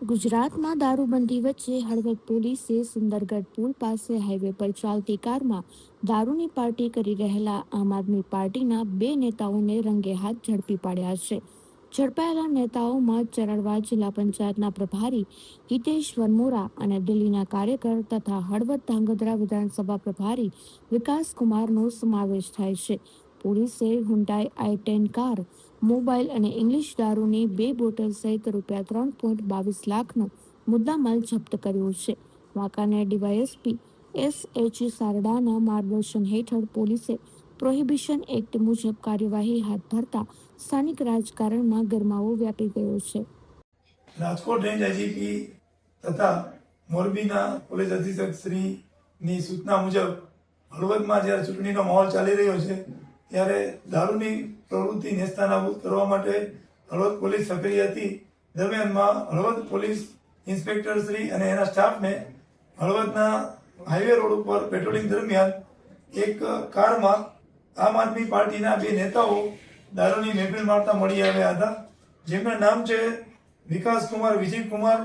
ગુજરાતમાં દારૂબંધી વચ્ચે હળવદ પોલીસે સુંદરગઢ પુલ પાસે હાઈવે પર ચાલતી કારમાં દારૂની પાર્ટી કરી રહેલા આમ આદમી પાર્ટીના 2 નેતાઓને રંગે હાથ ઝડપી પાડ્યા છે. ઝડપાયેલા નેતાઓમાં ચરણવા જિલ્લા પંચાયતના પ્રભારી હિતેશ વનમોરા અને દિલ્હીના કાર્યકર તથા હળવદ ધાંગધ્રા વિધાનસભા પ્રભારી વિકાસ કુમારનો સમાવેશ થાય છે. પોલીસે હુન્ડાઈ i10 કાર, મોબાઈલ અને ઇંગ્લિશ દારૂની 2 બોટલ સહિત ₹3.22 લાખનો મુદ્દામાલ જપ્ત કર્યો છે. Wankaner DYSP S.H. સારડાના માર્ગદર્શન હેઠળ પોલીસે પ્રોહિબિશન એક્ટ મુજબ કાર્યવાહી હાથ ધરતા સ્થાનિક રાજકારણમાં ગરમાવો વ્યાપી ગયો છે. રાજકોટ રેન્જ આઈજીપી તથા મોરબીના પોલીસ અધિક્ષક શ્રીની સૂચના મુજબ હળવદમાં જ્યારે ચૂંટણીનો માહોલ ચાલી રહ્યો છે ત્યારે દારૂની પ્રવૃત્તિ નેસ્તાનાબૂદ કરવા માટે હળવદ પોલીસ સક્રિય હતી. દરમિયાનમાં હળવદ પોલીસ ઇન્સ્પેક્ટર શ્રી અને એના સ્ટાફને હળવદના હાઈવે રોડ ઉપર પેટ્રોલિંગ દરમિયાન એક કારમાં આમ આદમી પાર્ટીના 2 નેતાઓ દારૂની મહેફિલ મારતા મળી આવ્યા હતા, જેમના નામ છે વિકાસ કુમાર, વિજય કુમાર,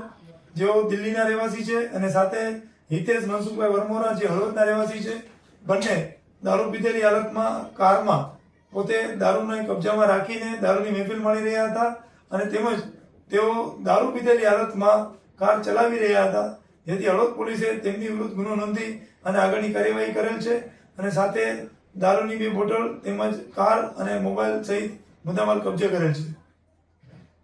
જેઓ દિલ્હીના રહેવાસી છે, અને સાથે હિતેશ મનસુખભાઈ વરમોરા, જે હળવદના રહેવાસી છે. બંને દારૂ પીધેલી હાલતમાં કારમાં પોતે દારૂને કબજામાં રાખીને દારૂની મહેફિલ માણી રહ્યા હતા, અને તેમજ તેઓ દારૂ પીધેલી હાલતમાં કાર ચલાવી રહ્યા હતા, જેથી હળવદ પોલીસે તેમની વિરુદ્ધ ગુનો નોંધી અને આગળની કાર્યવાહી કરેલ છે. અને સાથે દારૂની 2 બોટલ તેમજ કાર અને મોબાઈલ સહિત મુદ્દામાલ કબજે કરેલ છે.